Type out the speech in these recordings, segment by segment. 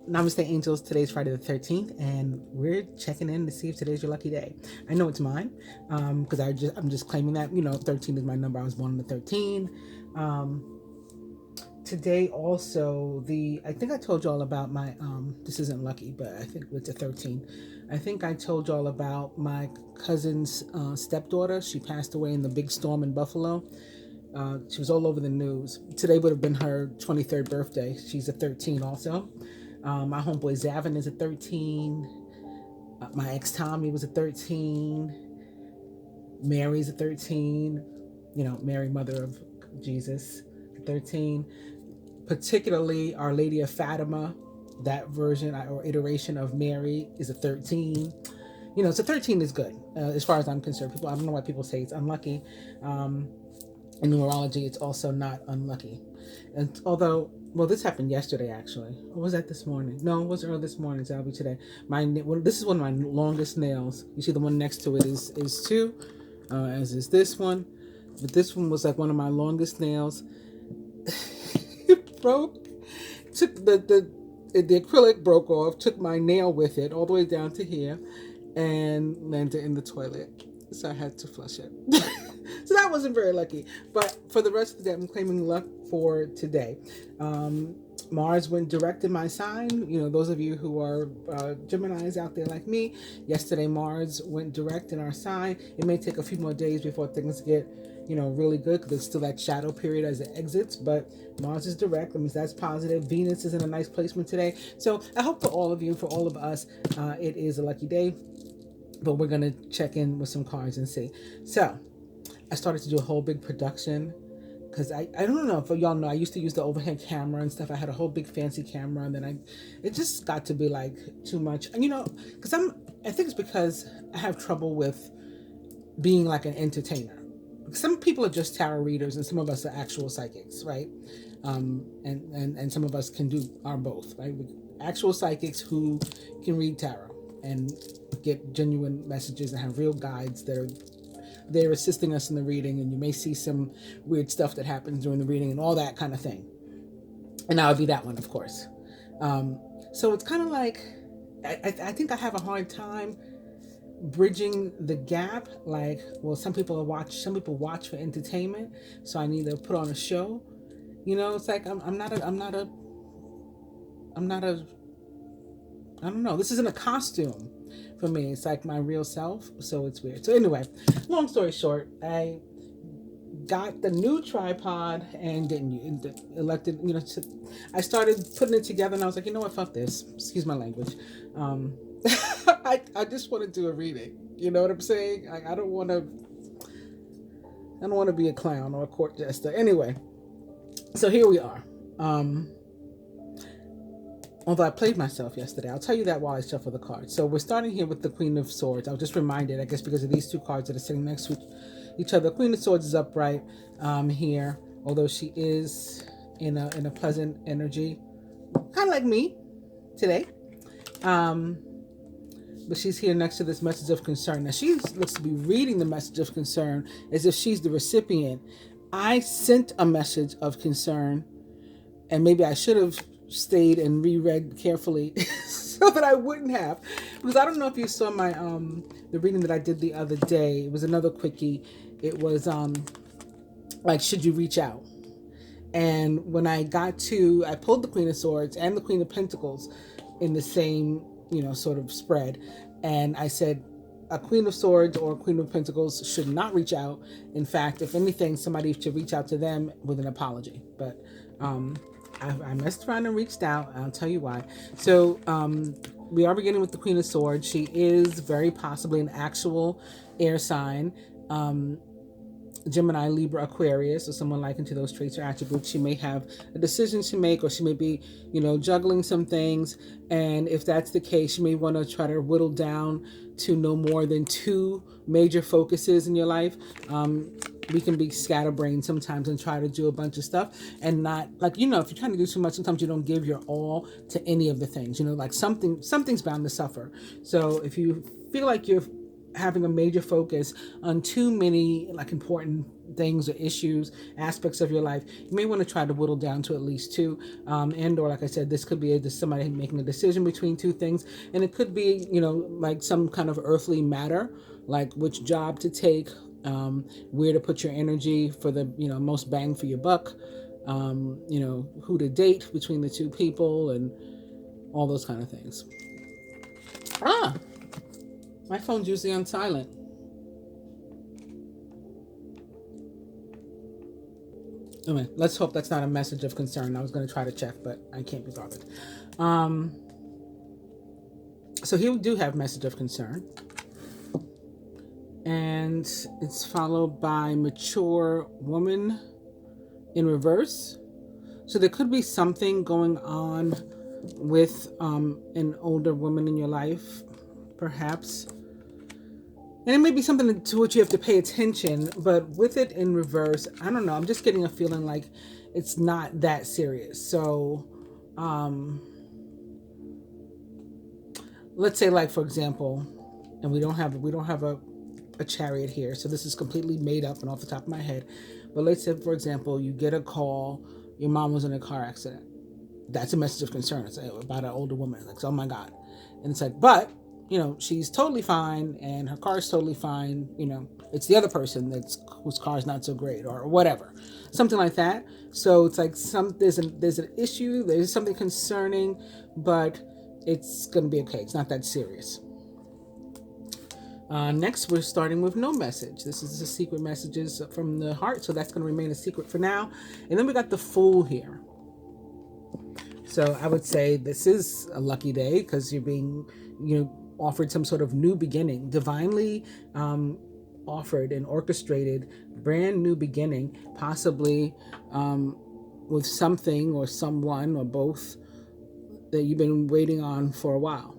Namaste Angels, today's Friday the 13th, and we're checking in to see if today's your lucky day. I know it's mine, because I'm just claiming that, 13 is my number. I was born on the 13. Um, Today also, I think I told y'all about my, this isn't lucky, but I think it's a 13. I think I told y'all about my cousin's stepdaughter. She passed away in the big storm in Buffalo. She was all over the news. Today would have been her 23rd birthday. She's a 13 also. My homeboy Zavin is a 13. My ex Tommy was a 13. Mary's a 13. Mary, mother of Jesus, 13. Particularly Our Lady of Fatima, that version or iteration of Mary is a 13. So 13 is good as far as I'm concerned. I don't know why people say it's unlucky. In numerology, it's also not unlucky. And although, well, this happened yesterday actually. Or was that this morning? No, it was early this morning. So that'll be today. This is one of my longest nails. You see, the one next to it is two, as is this one. But this one was like one of my longest nails. It broke. Took the acrylic broke off. Took my nail with it all the way down to here, and landed in the toilet. So I had to flush it. So that wasn't very lucky. But for the rest of the day, I'm claiming luck for today. Mars went direct in my sign. Those of you who are Geminis out there like me, yesterday Mars went direct in our sign. It may take a few more days before things get, really good, because there's still that shadow period as it exits. But Mars is direct. That means that's positive. Venus is in a nice placement today. So I hope for all of you, for all of us, it is a lucky day. But we're going to check in with some cards and see. So I started to do a whole big production, because I don't know if y'all know, I used to use the overhead camera and stuff. I had a whole big fancy camera, and then it just got to be like too much. And because I think it's because I have trouble with being like an entertainer. Some people are just tarot readers, and some of us are actual psychics, right? And some of us can do our both, right? Actual psychics who can read tarot and get genuine messages and have real guides that are they're assisting us in the reading, and you may see some weird stuff that happens during the reading and all that kind of thing. And I would be that one, of course. So it's kind of like, I think I have a hard time bridging the gap. Like, well, some people watch for entertainment, so I need to put on a show. It's like I'm not a I don't know. This isn't a costume for me. It's like my real self. So it's weird. So anyway, long story short, I got the new tripod and didn't elected, I started putting it together, and I was like, fuck this. Excuse my language. I just want to do a reading. You know what I'm saying? I don't want to be a clown or a court jester. Anyway, so here we are. Although I played myself yesterday. I'll tell you that while I shuffle the cards. So we're starting here with the Queen of Swords. I was just reminded, I guess because of these two cards that are sitting next to each other. The Queen of Swords is upright here, although she is in a pleasant energy, kind of like me today. But she's here next to this message of concern. Now she looks to be reading the message of concern as if she's the recipient. I sent a message of concern, and maybe I should have stayed and reread carefully so that I wouldn't have, because I don't know if you saw my the reading that I did the other day. It was another quickie. It was like, should you reach out? And when I pulled the Queen of Swords and the Queen of Pentacles in the same sort of spread, and I said a Queen of Swords or a Queen of Pentacles should not reach out. In fact, if anything, somebody should reach out to them with an apology. But I messed around and reached out. I'll tell you why. So we are beginning with the Queen of Swords. She is very possibly an actual air sign. Gemini, Libra, Aquarius, or someone likened to those traits or attributes. She may have a decision to make, or she may be, juggling some things. And if that's the case, you may want to try to whittle down to no more than two major focuses in your life. We can be scatterbrained sometimes and try to do a bunch of stuff, and not like, if you're trying to do too much, sometimes you don't give your all to any of the things, like something's bound to suffer. So if you feel like you're having a major focus on too many like important things or issues, aspects of your life, you may want to try to whittle down to at least two. And or like I said, this could be somebody making a decision between two things, and it could be, like some kind of earthly matter, like which job to take, where to put your energy for the most bang for your buck, who to date between the two people, and all those kind of things. My phone's usually on silent. Anyway, let's hope that's not a message of concern. I was going to try to check, but I can't be bothered. So here we do have message of concern. And it's followed by mature woman in reverse. So there could be something going on with an older woman in your life, perhaps. And it may be something to which you have to pay attention, but with it in reverse, I don't know. I'm just getting a feeling like it's not that serious. So, let's say, like, for example, and we don't have a chariot here, so this is completely made up and off the top of my head. But let's say, for example, you get a call, your mom was in a car accident. That's a message of concern. It's about an older woman. Like, oh my God. And it's like, but she's totally fine and her car's totally fine. It's the other person whose car's not so great or whatever, something like that. So it's like there's an issue, there's something concerning, but it's going to be okay. It's not that serious. Next, we're starting with no message. This is the secret messages from the heart. So that's going to remain a secret for now. And then we got the Fool here. So I would say this is a lucky day because you're being, offered some sort of new beginning, divinely offered and orchestrated brand new beginning, possibly with something or someone or both that you've been waiting on for a while.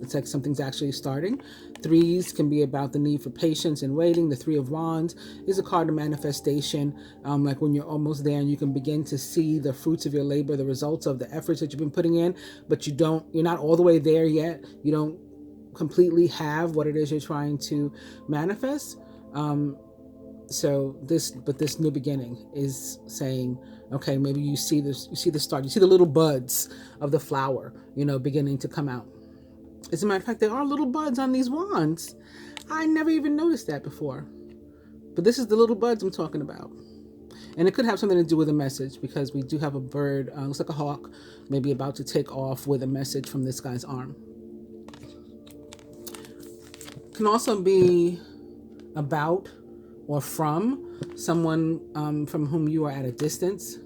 It's like something's actually starting. Threes can be about the need for patience and waiting. The Three of Wands is a card of manifestation, like when you're almost there and you can begin to see the fruits of your labor, the results of the efforts that you've been putting in, but you're not all the way there yet. You don't completely have what it is you're trying to manifest. So this new beginning is saying, okay, maybe you see the start, you see the little buds of the flower, beginning to come out. As a matter of fact, there are little buds on these wands. I never even noticed that before. But this is the little buds I'm talking about. And it could have something to do with a message because we do have a bird, looks like a hawk, maybe about to take off with a message from this guy's arm. Can also be about or from someone from whom you are at a distance.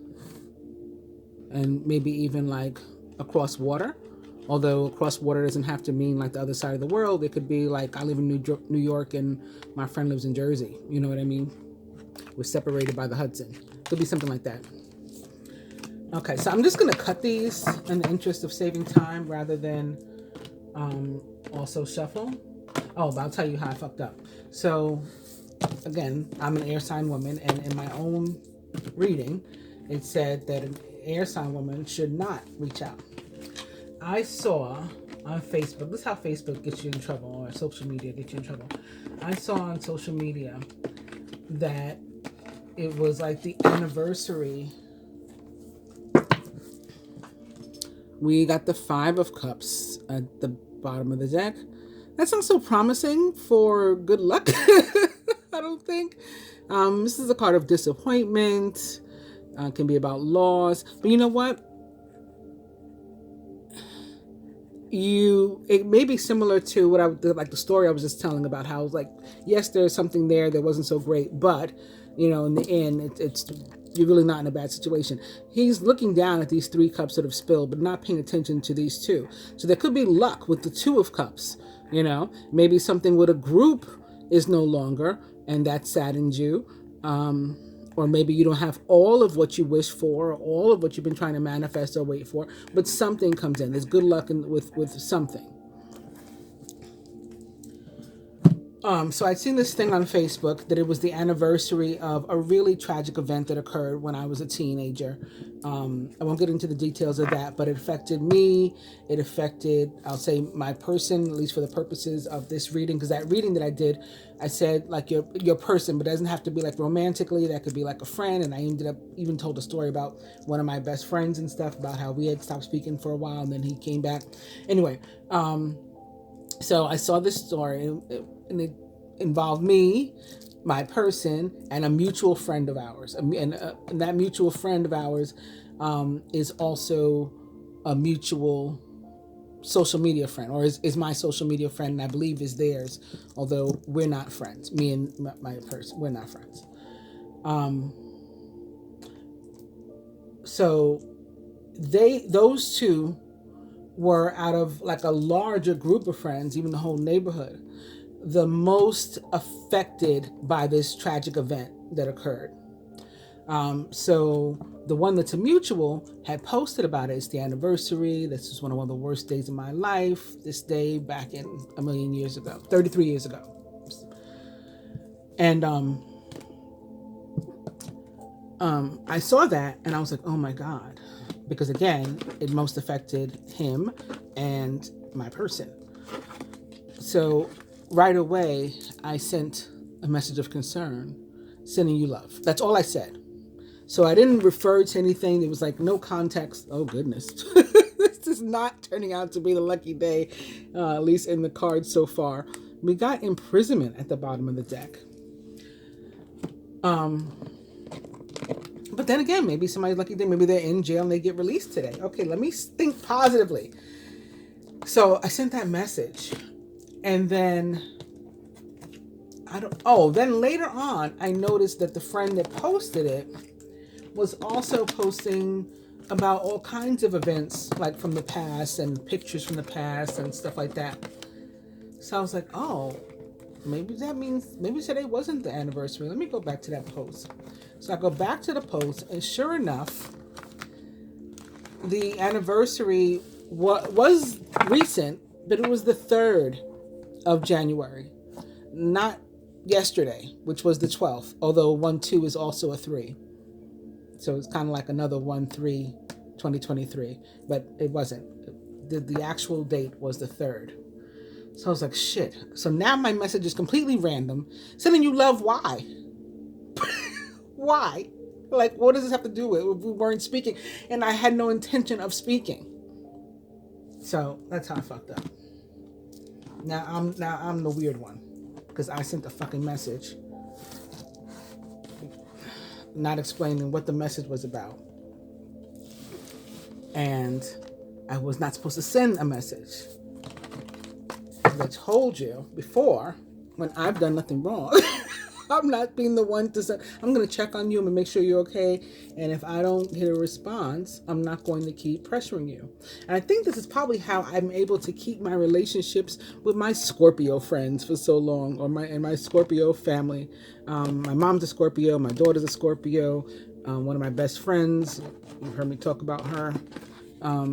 And maybe even like across water. Although across water doesn't have to mean like the other side of the world. It could be like I live in New York and my friend lives in Jersey. You know what I mean? We're separated by the Hudson. Could be something like that. Okay, so I'm just going to cut these in the interest of saving time rather than also shuffle. Oh, but I'll tell you how I fucked up. So, again, I'm an air sign woman, and in my own reading, it said that an air sign woman should not reach out. I saw on Facebook, this is how Facebook gets you in trouble, or social media gets you in trouble. I saw on social media that it was like the anniversary. We got the Five of Cups at the bottom of the deck. That's not so promising for good luck, I don't think. This is a card of disappointment. Can be about loss. But you know what? It may be similar to what like the story I was just telling about how like, yes, there's something there that wasn't so great, but in the end, you're really not in a bad situation. He's looking down at these 3 cups that have spilled, but not paying attention to these 2. So there could be luck with the 2 of cups. Maybe something with a group is no longer, and that saddens you. Or maybe you don't have all of what you wish for, or all of what you've been trying to manifest or wait for, but something comes in. There's good luck with something. So I'd seen this thing on Facebook that it was the anniversary of a really tragic event that occurred when I was a teenager. I won't get into the details of that, but it affected me. It affected, I'll say, my person, at least for the purposes of this reading, because that reading that I did, I said like your person, but it doesn't have to be like romantically. That could be like a friend, and I ended up even told a story about one of my best friends and stuff about how we had stopped speaking for a while, and then he came back. Anyway, so I saw this story, and it involved me, my person, and a mutual friend of ours. And that mutual friend of ours is also a mutual social media friend, or is my social media friend, and I believe is theirs, although we're not friends. Me and my person, we're not friends. So those two were, out of like a larger group of friends, even the whole neighborhood, the most affected by this tragic event that occurred. So the one that's a mutual had posted about it. It's the anniversary. This is one of the worst days of my life. This day back in a million years ago, 33 years ago. And I saw that and I was like, oh my God. Because again, it most affected him and my person. So right away, I sent a message of concern, sending you love. That's all I said. So I didn't refer to anything. There was like no context. Oh goodness. This is not turning out to be the lucky day, at least in the cards so far. We got imprisonment at the bottom of the deck. But then again, maybe somebody's lucky day. Maybe they're in jail and they get released today. Okay, let me think positively. So I sent that message. And then then later on, I noticed that the friend that posted it was also posting about all kinds of events, like from the past and pictures from the past and stuff like that. So I was like, oh, maybe that means, maybe today wasn't the anniversary. Let me go back to that post. So I go back to the post, and sure enough, the anniversary was recent, but it was the 3rd of January, not yesterday, which was the 12th, although 1-2 is also a 3. So it's kind of like another 1-3-2023, but it wasn't. The actual date was the 3rd. So I was like, shit. So now my message is completely random. Sending you love, why? Why? Like, what does this have to do with it? We weren't speaking, and I had no intention of speaking. So that's how I fucked up. Now I'm the weird one, because I sent a fucking message, not explaining what the message was about, and I was not supposed to send a message. As I told you before, when I've done nothing wrong. I'm not being the one to say, I'm going to check on you and make sure you're okay. And if I don't get a response, I'm not going to keep pressuring you. And I think this is probably how I'm able to keep my relationships with my Scorpio friends for so long, or my Scorpio family. My mom's a Scorpio. My daughter's a Scorpio. One of my best friends, you've heard me talk about her,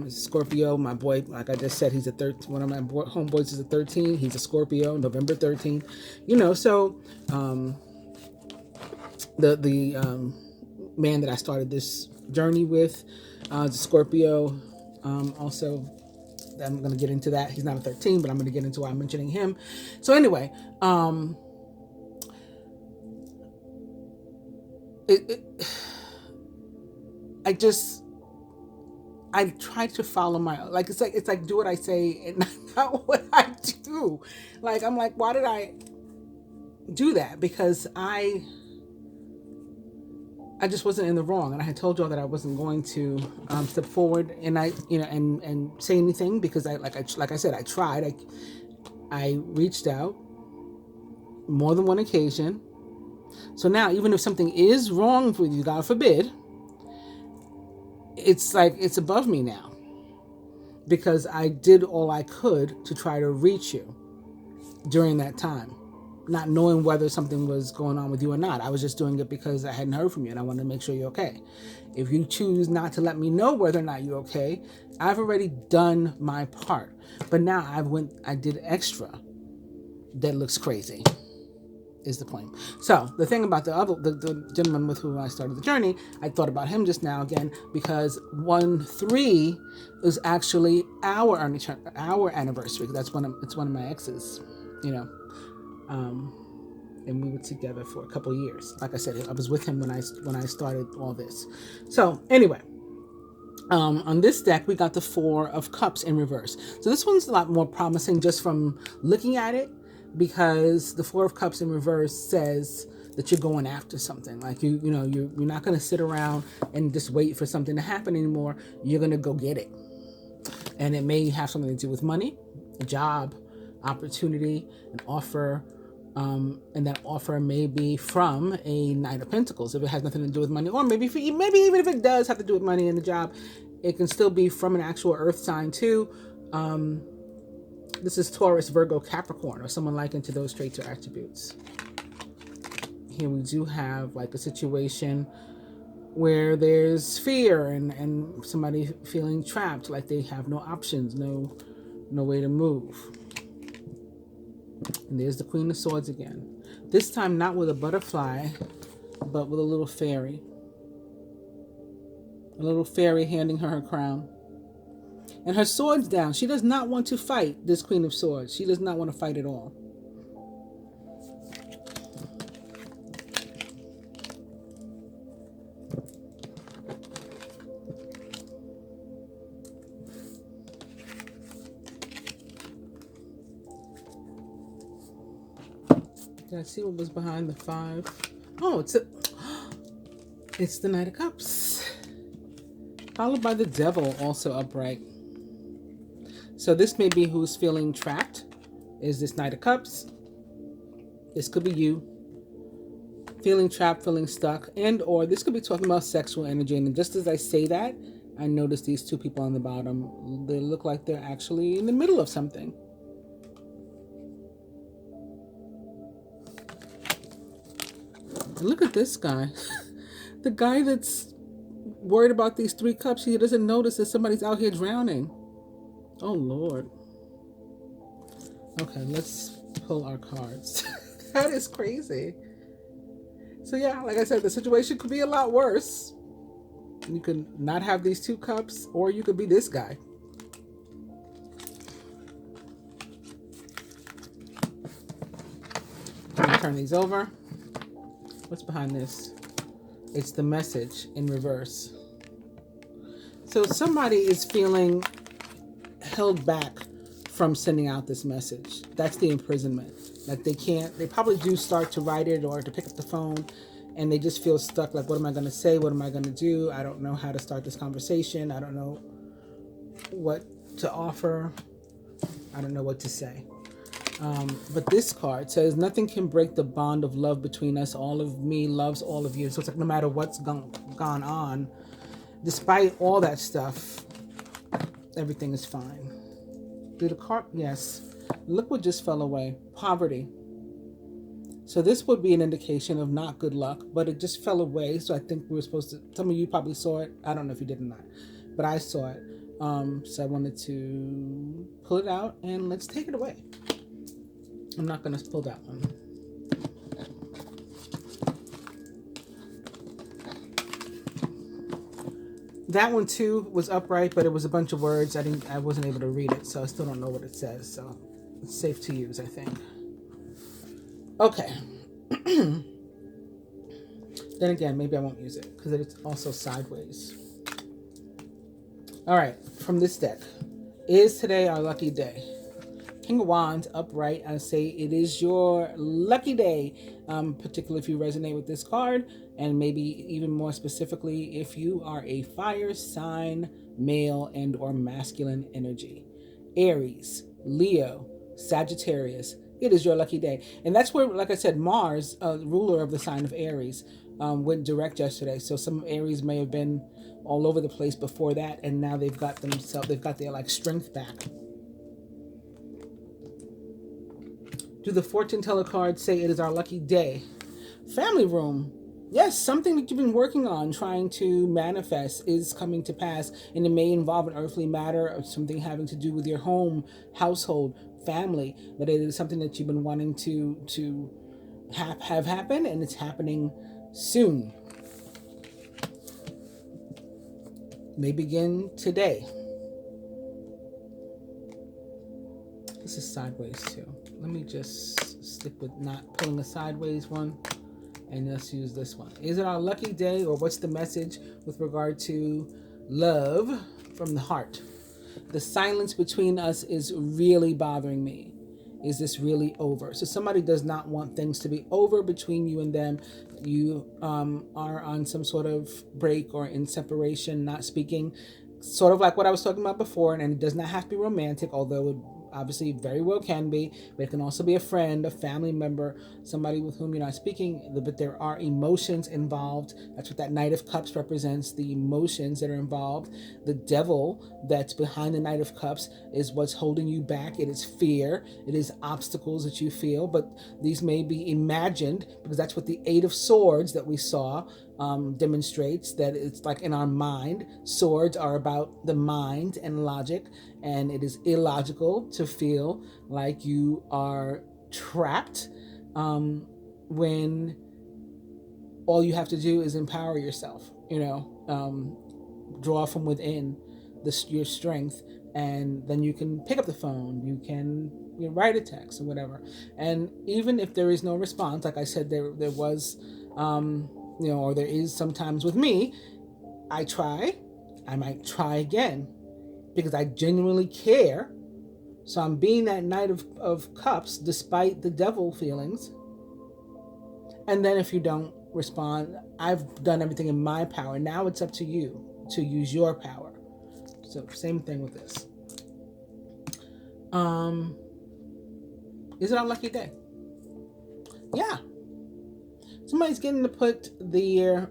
Scorpio. My boy, like I just said, he's a 13. One of my homeboys is a 13. He's a Scorpio, November 13th. So the man that I started this journey with is a Scorpio. Also, I'm going to get into that. He's not a 13, but I'm going to get into why I'm mentioning him. So anyway, I try to follow my, like, it's like do what I say and not what I do. Like, I'm like, why did I do that? Because I just wasn't in the wrong, and I had told y'all that I wasn't going to step forward and and say anything, because like I said, I tried. I reached out more than one occasion. So now, even if something is wrong with you, God forbid, it's like it's above me now, because I did all I could to try to reach you during that time, not knowing whether something was going on with you or not. I was just doing it because I hadn't heard from you and I wanted to make sure you're okay. If you choose not to let me know whether or not you're okay, I've already done my part. But now I did extra that looks crazy, is the point. So the thing about the gentleman with whom I started the journey, I thought about him just now again, because 1-3 is actually our anniversary. It's one of my exes, you know. And we were together for a couple years. Like I said, I was with him when I started all this. So anyway, on this deck, we got the 4 of Cups in reverse. So this one's a lot more promising just from looking at it, because the 4 of Cups in reverse says that you're going after something. Like you're not going to sit around and just wait for something to happen anymore. You're going to go get it. And it may have something to do with money, a job, opportunity, an offer. And that offer may be from a Knight of Pentacles if it has nothing to do with money, or maybe even if it does have to do with money and the job, it can still be from an actual earth sign too. This is Taurus, Virgo, Capricorn, or someone like into those traits or attributes. Here we do have like a situation where there's fear and somebody feeling trapped, like they have no options, no way to move. And there's the Queen of Swords again. This time not with a butterfly, but with a little fairy. A little fairy handing her crown. And her sword's down. She does not want to fight, this Queen of Swords. She does not want to fight at all. Did I see what was behind the 5? Oh, it's the Knight of Cups. Followed by the Devil, also upright. So this may be who's feeling trapped, is this Knight of Cups. This could be you. Feeling trapped, feeling stuck, and or this could be talking about sexual energy. And just as I say that, I notice these 2 people on the bottom. They look like they're actually in the middle of something. Look at this guy. The guy that's worried about these 3 cups, he doesn't notice that somebody's out here drowning. Oh, Lord. Okay, let's pull our cards. That is crazy. So yeah, like I said, the situation could be a lot worse. You could not have these 2 cups, or you could be this guy. I'm gonna turn these over. What's behind this? It's the Message in reverse. So somebody is feeling held back from sending out this message. That's the imprisonment. Like they probably do start to write it or to pick up the phone, and they just feel stuck. Like, what am I going to say? What am I going to do? I don't know how to start this conversation. I don't know what to offer. I don't know what to say. But this card says, nothing can break the bond of love between us. All of me loves all of you. So it's like no matter what's gone on, despite all that stuff, everything is fine. Did the card? Yes. Look what just fell away. Poverty. So this would be an indication of not good luck, but it just fell away. So I think we were supposed to, some of you probably saw it. I don't know if you did or not, but I saw it. So I wanted to pull it out and let's take it away. I'm not going to pull that one. That one too was upright, but it was a bunch of words. I wasn't able to read it, so I still don't know what it says. So it's safe to use, I think. Okay. Then again, maybe I won't use it because it's also sideways. All right, from this deck. Is today our lucky day? King of Wands upright. I say it is your lucky day, particularly if you resonate with this card, and maybe even more specifically if you are a fire sign, male and or masculine energy. Aries, Leo, Sagittarius. It is your lucky day. And that's where, like I said, Mars, ruler of the sign of Aries, went direct yesterday. So some Aries may have been all over the place before that, and now they've got their like strength back. Do the fortune teller cards say it is our lucky day? Family room. Yes, something that you've been working on, trying to manifest, is coming to pass, and it may involve an earthly matter or something having to do with your home, household, family. But it is something that you've been wanting to have happen, and it's happening soon. May begin today. This is sideways too. Let me just stick with not pulling a sideways one. And let's use this one. Is it our lucky day, or what's the message with regard to love from the heart? The silence between us is really bothering me. Is this really over? So somebody does not want things to be over between you and them. You are on some sort of break or in separation, not speaking. Sort of like what I was talking about before, and it does not have to be romantic, although it obviously very well can be, but it can also be a friend, a family member, somebody with whom you're not speaking, but there are emotions involved. That's what that Knight of Cups represents, the emotions that are involved. The devil that's behind the Knight of Cups is what's holding you back. It is fear, it is obstacles that you feel, but these may be imagined, because that's what the Eight of Swords that we saw demonstrates, that it's like in our mind. Swords are about the mind and logic, and it is illogical to feel like you are trapped when all you have to do is empower yourself, draw from within your strength, and then you can pick up the phone, you can write a text or whatever. And even if there is no response, like I said, there was or there is sometimes with me, I might try again, because I genuinely care. So I'm being that Knight of Cups despite the devil feelings. And then if you don't respond, I've done everything in my power. Now it's up to you to use your power. So same thing with this. Is it our lucky day? Yeah. Somebody's getting to put their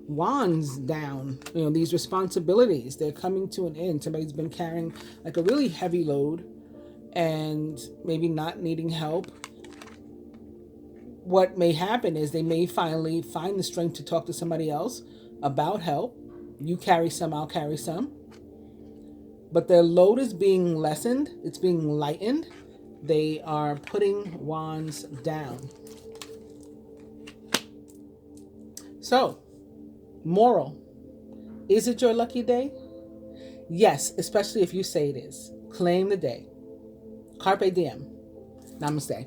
wands down. These responsibilities, they're coming to an end. Somebody's been carrying like a really heavy load and maybe not needing help. What may happen is they may finally find the strength to talk to somebody else about help. You carry some, I'll carry some. But their load is being lessened. It's being lightened. They are putting wands down. So, moral. Is it your lucky day? Yes, especially if you say it is. Claim the day. Carpe diem. Namaste.